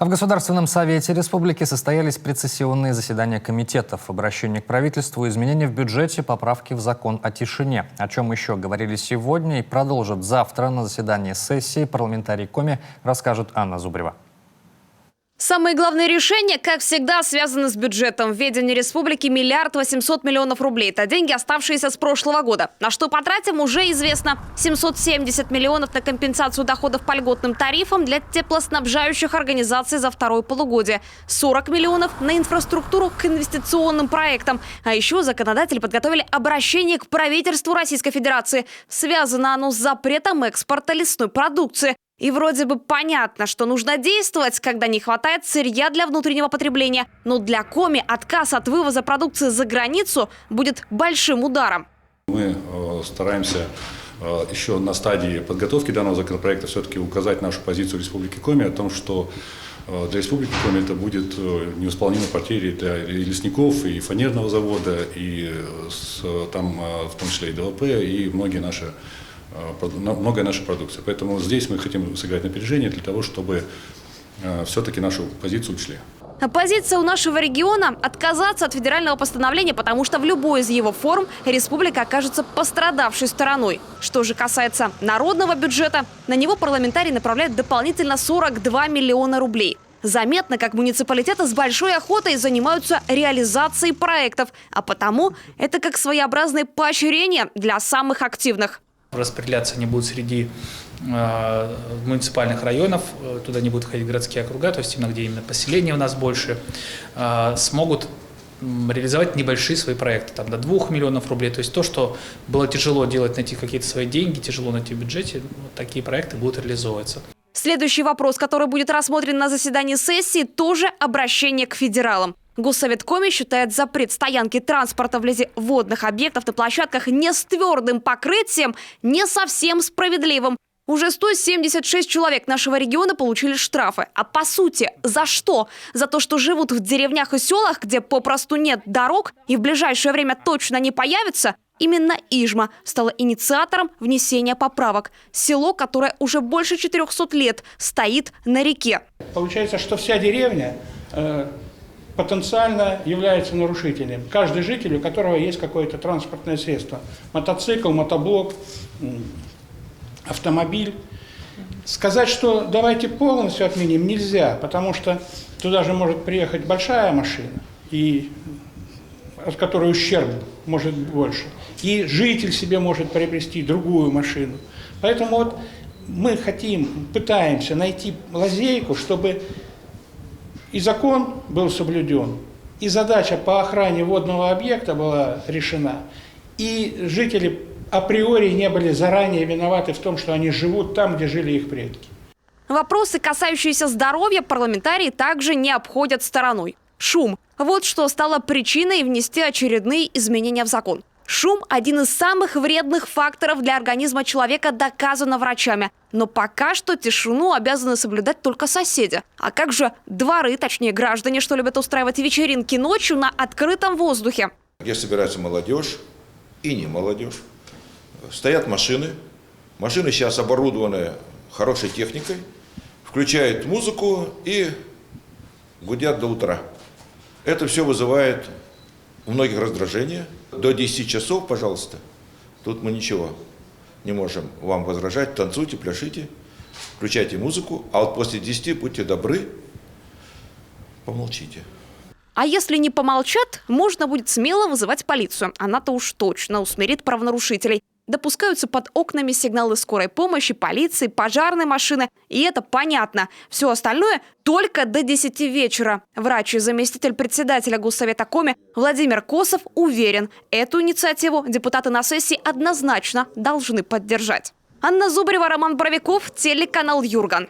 В Государственном совете республики состоялись предсессионные заседания комитетов, обращение к правительству, изменения в бюджете, поправки в закон о тишине. О чем еще говорили сегодня и продолжат завтра на заседании сессии парламентарий Коми, расскажет Анна Зубрева. Самые главные решения, как всегда, связаны с бюджетом. В ведении республики 1 800 000 000 рублей. Это деньги, оставшиеся с прошлого года. На что потратим, уже известно. 770 миллионов на компенсацию доходов по льготным тарифам для теплоснабжающих организаций за второе полугодие. 40 миллионов на инфраструктуру к инвестиционным проектам. А еще законодатели подготовили обращение к правительству Российской Федерации. Связано оно с запретом экспорта лесной продукции. И вроде бы понятно, что нужно действовать, когда не хватает сырья для внутреннего потребления. Но для Коми отказ от вывоза продукции за границу будет большим ударом. Мы стараемся еще на стадии подготовки данного законопроекта все-таки указать нашу позицию Республики Коми о том, что для Республики Коми это будет невосполнимой потерей для и лесников, и фанерного завода, и там, в том числе и ДЛП, и многое наша продукция. Поэтому здесь мы хотим сыграть на опережение для того, чтобы все-таки нашу позицию учли. Позиция у нашего региона – отказаться от федерального постановления, потому что в любой из его форм республика окажется пострадавшей стороной. Что же касается народного бюджета, на него парламентарии направляют дополнительно 42 миллиона рублей. Заметно, как муниципалитеты с большой охотой занимаются реализацией проектов, а потому это как своеобразное поощрение для самых активных. Распределяться они будут среди муниципальных районов, туда не будут ходить городские округа, то есть именно где именно поселения у нас больше, смогут реализовать небольшие свои проекты, там до 2 миллионов рублей. То есть то, что было тяжело делать, найти какие-то свои деньги, тяжело найти в бюджете, вот такие проекты будут реализовываться. Следующий вопрос, который будет рассмотрен на заседании сессии, тоже обращение к федералам. Госсовет Коми считает запрет стоянки транспорта вблизи водных объектов на площадках не с твердым покрытием не совсем справедливым. Уже 176 человек нашего региона получили штрафы. А по сути, за что? За то, что живут в деревнях и селах, где попросту нет дорог и в ближайшее время точно не появится? Именно Ижма стала инициатором внесения поправок. Село, которое уже больше 400 лет стоит на реке. Получается, что вся деревня потенциально является нарушителем. Каждый житель, у которого есть какое-то транспортное средство. Мотоцикл, мотоблок, автомобиль. Сказать, что давайте полностью отменим, нельзя, потому что туда же может приехать большая машина, и от которой ущерб может быть больше. И житель себе может приобрести другую машину. Поэтому вот мы пытаемся найти лазейку, чтобы и закон был соблюден, и задача по охране водного объекта была решена, и жители априори не были заранее виноваты в том, что они живут там, где жили их предки. Вопросы, касающиеся здоровья, парламентарии также не обходят стороной. Шум. Вот что стало причиной внести очередные изменения в закон. Шум – один из самых вредных факторов для организма человека, доказано врачами. Но пока что тишину обязаны соблюдать только соседи. А как же дворы, точнее граждане, что любят устраивать вечеринки ночью на открытом воздухе? Где собирается молодежь и не молодежь. Стоят машины. Машины сейчас оборудованы хорошей техникой. Включают музыку и гудят до утра. Это все вызывает у многих раздражение. До 10 часов, пожалуйста, тут мы ничего не можем вам возражать. Танцуйте, пляшите, включайте музыку, а вот после 10 будьте добры, помолчите. А если не помолчат, можно будет смело вызывать полицию. Она-то уж точно усмирит правонарушителей. Допускаются под окнами сигналы скорой помощи, полиции, пожарной машины. И это понятно. Все остальное только до 10 вечера. Врач и заместитель председателя Госсовета Коми Владимир Косов уверен, эту инициативу депутаты на сессии однозначно должны поддержать. Анна Зубрева, Роман Боровиков, телеканал Юрган.